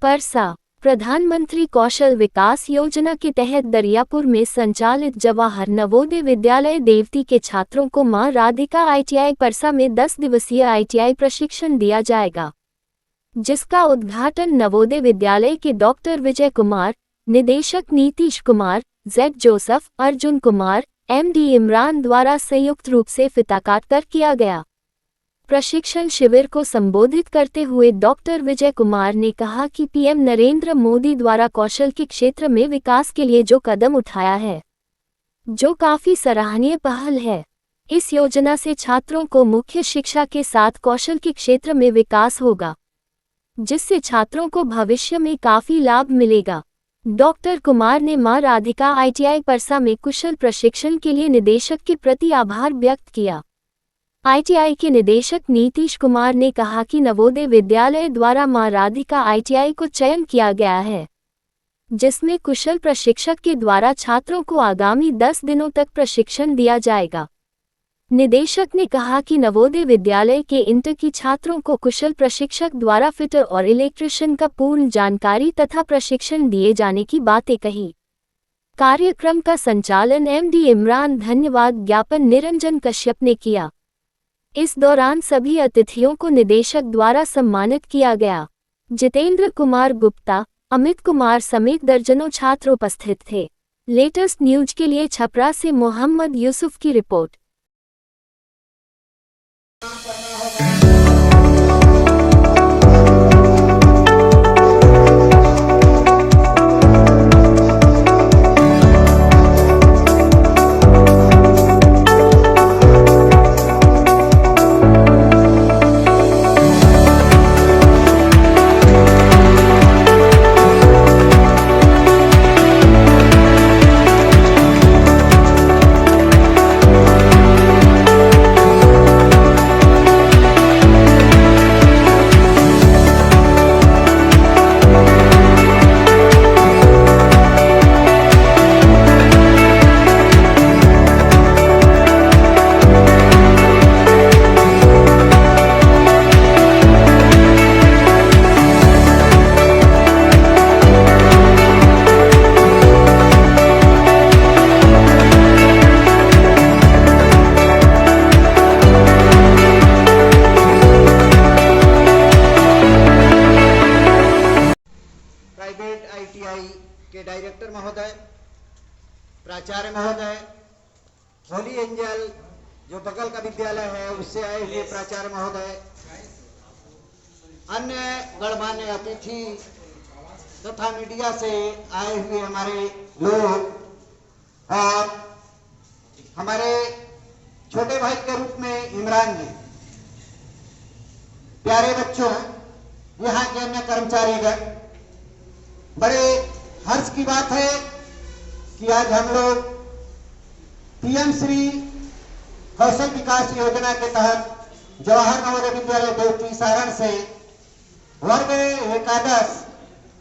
परसा प्रधानमंत्री कौशल विकास योजना के तहत दरियापुर में संचालित जवाहर नवोदय विद्यालय देवती के छात्रों को मां राधिका ITI परसा में 10 दिवसीय ITI प्रशिक्षण दिया जाएगा, जिसका उद्घाटन नवोदय विद्यालय के डॉक्टर विजय कुमार, निदेशक Nitish Kumar, Z Joseph, Arjun Kumar, MD Imran द्वारा संयुक्त रूप से फीता काटकर किया गया। प्रशिक्षण शिविर को संबोधित करते हुए डॉक्टर विजय कुमार ने कहा कि PM नरेंद्र मोदी द्वारा कौशल के क्षेत्र में विकास के लिए जो कदम उठाया है, जो काफी सराहनीय पहल है। इस योजना से छात्रों को मुख्य शिक्षा के साथ कौशल के क्षेत्र में विकास होगा, जिससे छात्रों को भविष्य में काफी लाभ मिलेगा। डॉक्टर कुमार ने मां राधिका ITI परसा में कुशल प्रशिक्षण के लिए निदेशक के प्रति आभार व्यक्त किया। ITI के निदेशक नीतीश कुमार ने कहा कि नवोदय विद्यालय द्वारा मां राधिका ITI को चयन किया गया है, जिसमें कुशल प्रशिक्षक के द्वारा छात्रों को आगामी 10 दिनों तक प्रशिक्षण दिया जाएगा। निदेशक ने कहा कि नवोदय विद्यालय के इंटर की छात्रों को कुशल प्रशिक्षक द्वारा फिटर और इलेक्ट्रिशियन का पूर्ण जानकारी तथा प्रशिक्षण दिए जाने की बातें कही। कार्यक्रम का संचालन MD इमरान धन्यवाद ज्ञापन निरंजन कश्यप ने किया। इस दौरान सभी अतिथियों को निदेशक द्वारा सम्मानित किया गया। जितेंद्र कुमार गुप्ता, अमित कुमार समेत दर्जनों छात्र उपस्थित थे। लेटेस्ट न्यूज के लिए छपरा से मोहम्मद यूसुफ की रिपोर्ट। ITI के डायरेक्टर महोदय, प्राचार्य महोदय, होली एंजल जो बगल का विद्यालय है उससे आए हुए प्राचार्य महोदय, अन्य गणमान्य अतिथि तथा मीडिया से आए हुए हमारे लोग और हमारे छोटे भाई के रूप में इमरान जी, प्यारे बच्चों, यहाँ के अन्य कर्मचारीगण, बड़े हर्ष की बात है कि आज हम लोग PM श्री कौशल विकास योजना के तहत जवाहर नवोदय विद्यालय देवती सारण से वर्ग एकादश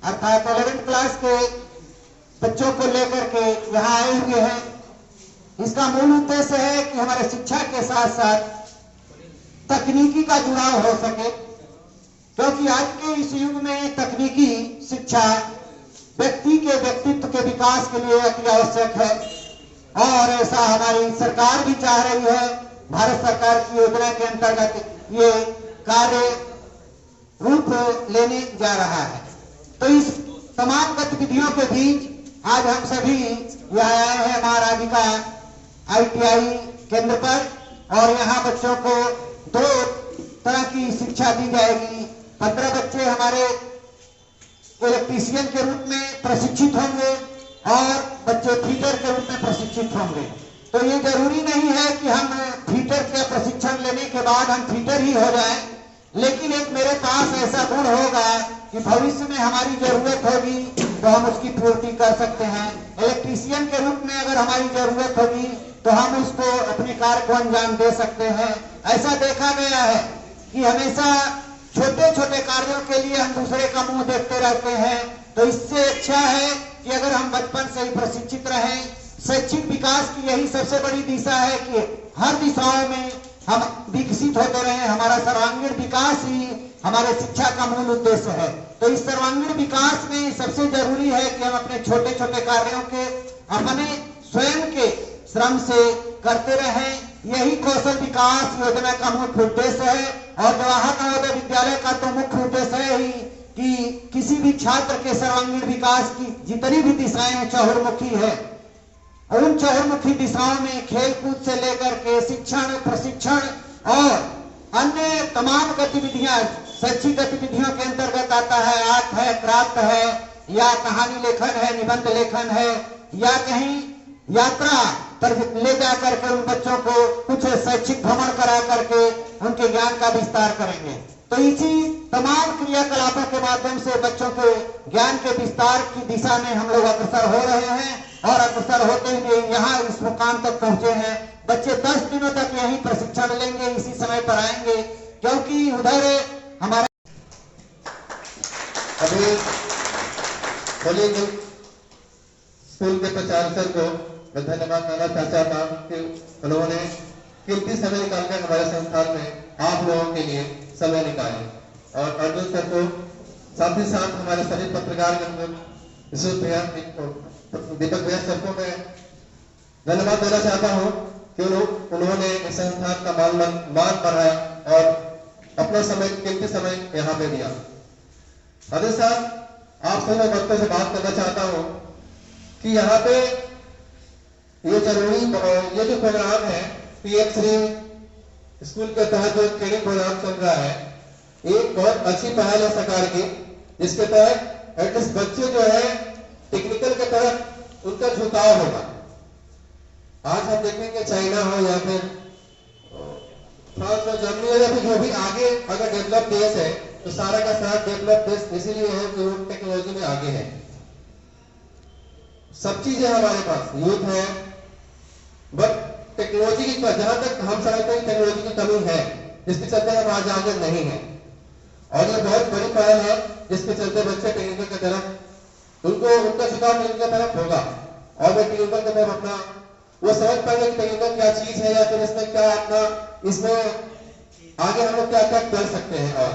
अर्थात 11th क्लास के बच्चों को लेकर के यहाँ आए हुए हैं। इसका मूल उद्देश्य है कि हमारे शिक्षा के साथ साथ तकनीकी का जुड़ाव हो सके, क्योंकि आज के इस युग में तकनीकी शिक्षा व्यक्ति के व्यक्तित्व के विकास के लिए अति आवश्यक है और ऐसा हमारी सरकार भी चाह रही है। भारत सरकार की योजना के अंतर्गत ये कार्य रूप लेने जा रहा है। तो इस तमाम गतिविधियों के बीच आज हम सभी यहाँ आए हैं मां राधिका ITI केंद्र पर और यहाँ बच्चों को 2 तरह की शिक्षा दी जाएगी। 15 बच्चे हमारे इलेक्ट्रीशियन के रूप में प्रशिक्षित होंगे और बच्चे फीटर के रूप में प्रशिक्षित होंगे। तो ये जरूरी नहीं है कि हम फीटर का प्रशिक्षण लेने के बाद हम फीटर ही हो जाएं, लेकिन एक मेरे पास ऐसा गुण होगा कि भविष्य में हमारी जरूरत होगी तो हम उसकी पूर्ति कर सकते हैं। इलेक्ट्रीशियन के रूप में अगर हमारी जरूरत होगी तो हम उसको अपने कार्य को अंजाम दे सकते हैं। ऐसा देखा गया है कि हमेशा छोटे छोटे कार्यों के लिए हम दूसरे का मुंह देखते रहते हैं। तो इससे अच्छा है कि अगर हम बचपन से ही प्रशिक्षित रहें। शैक्षिक विकास की यही सबसे बड़ी दिशा है कि हर दिशाओं में हम विकसित होते रहें। हमारा सर्वांगीण विकास ही हमारे शिक्षा का मूल उद्देश्य है। तो इस सर्वांगीण विकास में सबसे जरूरी है कि हम अपने छोटे छोटे कार्यों के अपने स्वयं के श्रम से करते रहें। यही कौशल विकास योजना का मुख्य उद्देश्य है। और जवाहर नवोदय विद्यालय का तो मुख्य उद्देश्य है ही कि किसी भी छात्र के सर्वांगीण विकास की जितनी भी दिशाएं चहुर्मुखी है, उन चहुर्मुखी दिशाओं में खेलकूद से लेकर के शिक्षण, प्रशिक्षण और अन्य तमाम गतिविधियां शैक्षिक गतिविधियों के अंतर्गत आता है। आर्ट है, क्राफ्ट है, या कहानी लेखन है, निबंध लेखन है, या कहीं यात्रा पर ले जाकर के उन बच्चों को कुछ शैक्षिक भ्रमण करा करके उनके ज्ञान का विस्तार करेंगे। तो इसी तमाम क्रियाकलापों के माध्यम से बच्चों के ज्ञान के विस्तार की दिशा में हम लोग अग्रसर हो रहे हैं और अग्रसर होते हुए यहाँ इस मुकाम तक पहुंचे हैं। बच्चे 10 दिनों तक यही प्रशिक्षण लेंगे, इसी समय पर आएंगे, क्योंकि उधर हमारे अभी होली स्कूल के प्राचार्य को मैं धन्यवाद देना चाहता हूँ कि उन्होंने कीमती समय निकालकर हमारे संस्थान में आप लोगों के लिए समय निकाले। और अर्जुन सर को, साथ ही साथ हमारे सभी पत्रकार भैया, दीपक भैया सर को मैं धन्यवाद देना चाहता हूँ कि उन्होंने इस संस्थान का मान बढ़ाया और अपना समय, कीमती समय यहाँ पे दिया। अभी साहब, आप सभी बच्चों से बात करना चाहता हूँ कि यहाँ पे ये जरूरी ये जो प्रोग्राम है पीएम श्री स्कूल के तहत जो ट्रेनिंग प्रोग्राम चल रहा है, एक बहुत अच्छी पहल है सरकार की, जिसके तहत एटलीस्ट बच्चे जो है टेक्निकल के तरफ उनका झुकाव होगा। आज हम देखेंगे चाइना हो या फिर फ्रांस हो, जर्मनी हो, या फिर जो भी आगे अगर डेवलप देश है तो सारा का सारा डेवलप देश इसीलिए है कि वो टेक्नोलॉजी में आगे है। सब चीजें हमारे पास यूथ है, बट टेक्नोलॉजी की जहां तक हम समझते हैं टेक्नोलॉजी की कमी है, जिसके चलते हम आज आगे नहीं है। और ये बहुत बड़ी पहल है जिसके चलते बच्चे टेक्निकल की तरफ उनका झुकाव टेक्निकल की तरफ होगा और वे टेक्निकल की तरफ अपना वो समझ पाएंगे कि टेक्निकल क्या चीज है या फिर इसमें क्या अपना इसमें आगे हम लोग क्या क्या कर सकते हैं। और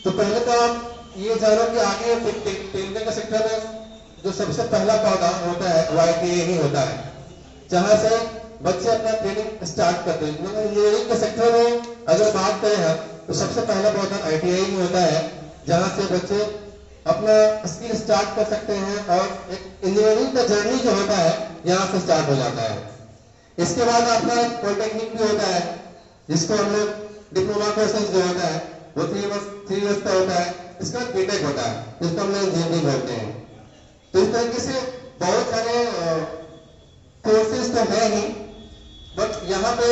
तो पहले तो आप ये जानो कि आगे टेक्निकल के सेक्टर में जो सबसे पहला पौधा होता है वो ITI ही होता है, जहां से बच्चे अपना ट्रेनिंग स्टार्ट करते हैं। इंजीनियरिंग के सेक्टर में अगर बात करें हम तो सबसे पहला पौधा ITI ही होता है, जहां से बच्चे अपना स्किल स्टार्ट कर सकते हैं और एक इंजीनियरिंग का जर्नी जो होता है यहाँ से स्टार्ट हो जाता है। इसके बाद अपना पॉलिटेक्निक भी होता है, जिसको हम लोग डिप्लोमा कोर्सेज जो होता है वो 3 इयर्स का होता है। इसका बीटेक होता है, जिसको हम लोग इंजीनियरिंग बोलते हैं। तो इस तरीके से बहुत सारे कोर्सेज तो है ही, बट यहाँ पे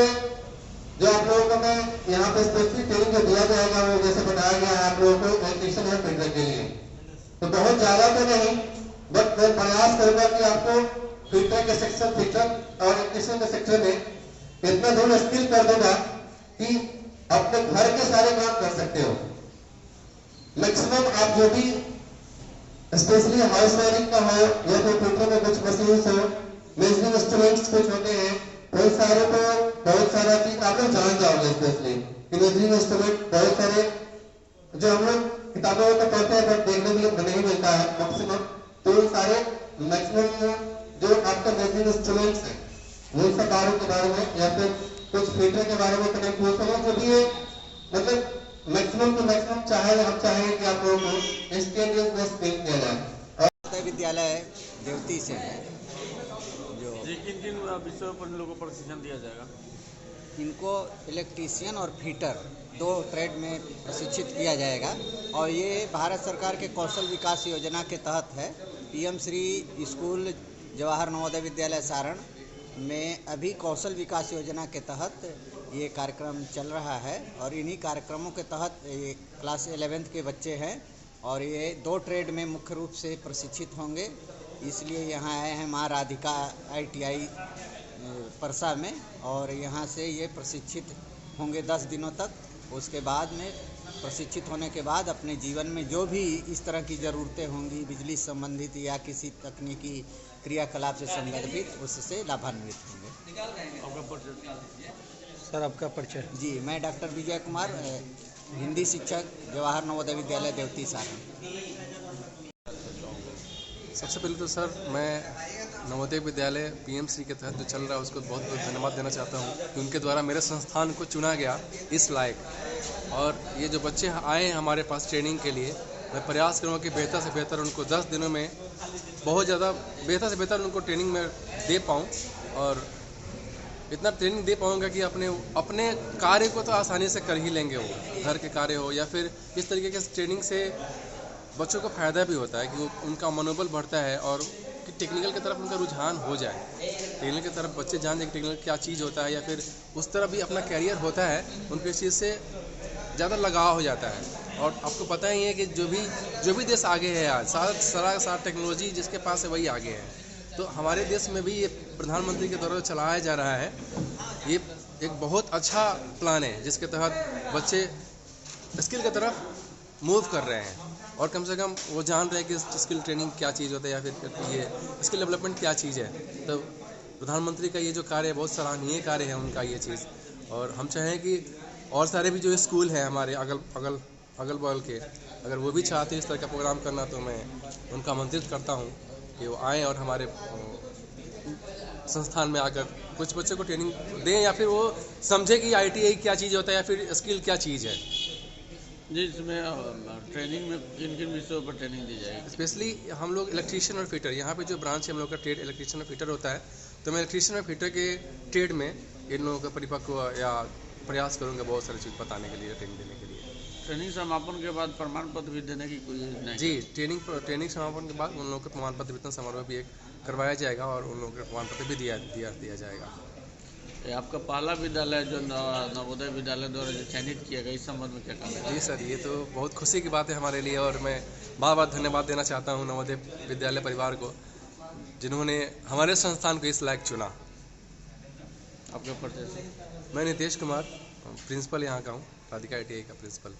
जो आप लोगों को मैं यहाँ पे स्पेसिफिक ट्रेनिंग जो दिया जाएगा वो जैसे बताया गया है आप लोगों को इलेक्ट्रीशियन और फिटर के लिए, तो बहुत ज्यादा तो नहीं, बट मैं प्रयास करूंगा कि आपको फिटर के सेक्शन, फिटर और इलेक्ट्रीशियन के सेक्शन में इतना दोनों स्किल कर दूंगा कि अपने घर के सारे काम कर सकते हो। मैक्सिमम आप जो भी स्पेशली हाउस वायरिंग का हो या फिर फिटर में कुछ मशीन हो, मेजरिंग इंस्ट्रूमेंट्स कुछ होते हैं, बहुत सारे तो बहुत सारा चीज आप लोग जान जाओगे। स्पेशली मेजरिंग इंस्ट्रूमेंट बहुत सारे जो हम लोग किताबों में तो पढ़ते हैं बट देखने के लिए नहीं मिलता है मैक्सिमम, तो सारे मैक्सिमम जो आपका मेजरिंग इंस्ट्रूमेंट्स है वो सब के बारे में या फिर कुछ फिटर के बारे में कनेक्ट हो सके, जो भी है मतलब मैक्सिमम टू मैक्सिमम चाहे हम चाहें कि आप लोगों को इसके लिए स्किल किया जाए। और विद्यालय देवती से है जो किन विषयों पर लोगों को प्रशिक्षण दिया जाएगा। इनको इलेक्ट्रीशियन और फिटर 2 ट्रेड में प्रशिक्षित किया जाएगा और ये भारत सरकार के कौशल विकास योजना के तहत है। पीएम श्री स्कूल जवाहर नवोदय विद्यालय सारण में अभी कौशल विकास योजना के तहत ये कार्यक्रम चल रहा है और इन्हीं कार्यक्रमों के तहत ये क्लास 11th के बच्चे हैं और ये 2 ट्रेड में मुख्य रूप से प्रशिक्षित होंगे। इसलिए यहाँ आए हैं माँ राधिका ITI परसा में और यहाँ से ये प्रशिक्षित होंगे 10 दिनों तक। उसके बाद में प्रशिक्षित होने के बाद अपने जीवन में जो भी इस तरह की ज़रूरतें होंगी बिजली संबंधित या किसी तकनीकी क्रियाकलाप से संबंधित उससे लाभान्वित होंगे। सर आपका परिचय। जी, मैं डॉक्टर विजय कुमार हिंदी शिक्षक जवाहर नवोदय विद्यालय देवती सारण। सबसे पहले तो सर मैं नवोदय विद्यालय पीएमसी के तहत जो चल रहा है उसको बहुत बहुत धन्यवाद देना चाहता हूँ कि उनके द्वारा मेरे संस्थान को चुना गया इस लायक। और ये जो बच्चे आए हैं हमारे पास ट्रेनिंग के लिए, मैं प्रयास करूँगा कि बेहतर से बेहतर उनको 10 दिनों में बहुत ज़्यादा बेहतर से बेहतर उनको ट्रेनिंग में दे पाऊँ, और इतना ट्रेनिंग दे पाऊँगा कि अपने कार्य को तो आसानी से कर ही लेंगे, वो घर के कार्य हो या फिर इस तरीके के ट्रेनिंग से बच्चों को फ़ायदा भी होता है कि उनका मनोबल बढ़ता है और कि टेक्निकल की तरफ उनका रुझान हो जाए। टेक्निकल की तरफ बच्चे जान जाए टेक्निकल क्या चीज़ होता है, या फिर उस तरफ भी अपना कैरियर होता है, उनको इस चीज़ से ज़्यादा लगाव हो जाता है। और आपको पता ही है कि जो भी देश आगे है आज, सारा टेक्नोलॉजी जिसके पास है वही आगे है। तो हमारे देश में भी ये प्रधानमंत्री के द्वारा चलाया जा रहा है, ये एक बहुत अच्छा प्लान है जिसके तहत बच्चे स्किल की तरफ मूव कर रहे हैं और कम से कम वो जान रहे हैं कि स्किल ट्रेनिंग क्या चीज़ होता है या फिर ये स्किल डेवलपमेंट क्या चीज़ है। तो प्रधानमंत्री का ये जो कार्य है बहुत सराहनीय कार्य है उनका ये चीज़। और हम चाहें कि और सारे भी जो स्कूल हैं हमारे अगल बगल के, अगर वो भी चाहते हैं इस तरह का प्रोग्राम करना, तो मैं उनका आमंत्रित करता हूँ कि वो आएँ और हमारे संस्थान में आकर कुछ बच्चों को ट्रेनिंग दें, या फिर वो समझे कि ITI क्या चीज़ होता है या फिर स्किल क्या चीज़ है। जी, इसमें ट्रेनिंग में किन किन विषयों पर ट्रेनिंग दी जाएगी? स्पेशली हम लोग इलेक्ट्रीशियन और फिटर, यहाँ पे जो ब्रांच है हम लोग का ट्रेड इलेक्ट्रीशियन और फिटर होता है, तो मैं इलेक्ट्रीशियन और फिटर के ट्रेड में इन लोगों का परिपक्व या प्रयास करूँगा बहुत सारी चीज़ बताने के लिए, ट्रेनिंग देने के लिए। ट्रेनिंग समापन के बाद प्रमाण पत्र भी देने की कोई योजना है? जी, ट्रेनिंग समापन के बाद उन लोगों को प्रमाण पत्र वितरण समारोह भी एक करवाया जाएगा और उन लोगों को प्रमाण पत्र भी दिया जाएगा। ये आपका पहला विद्यालय जो नवोदय विद्यालय द्वारा जो चयनित किया गया, इस संबंध में क्या कहना है? जी सर, ये तो बहुत खुशी की बात है हमारे लिए, और मैं बार धन्यवाद देना चाहता हूँ नवोदय विद्यालय परिवार को, जिन्होंने हमारे संस्थान को इस लायक चुना। आपके परिचय से? मैं नितेश कुमार, प्रिंसिपल यहाँ का हूँ, राधिका ITI का प्रिंसिपल।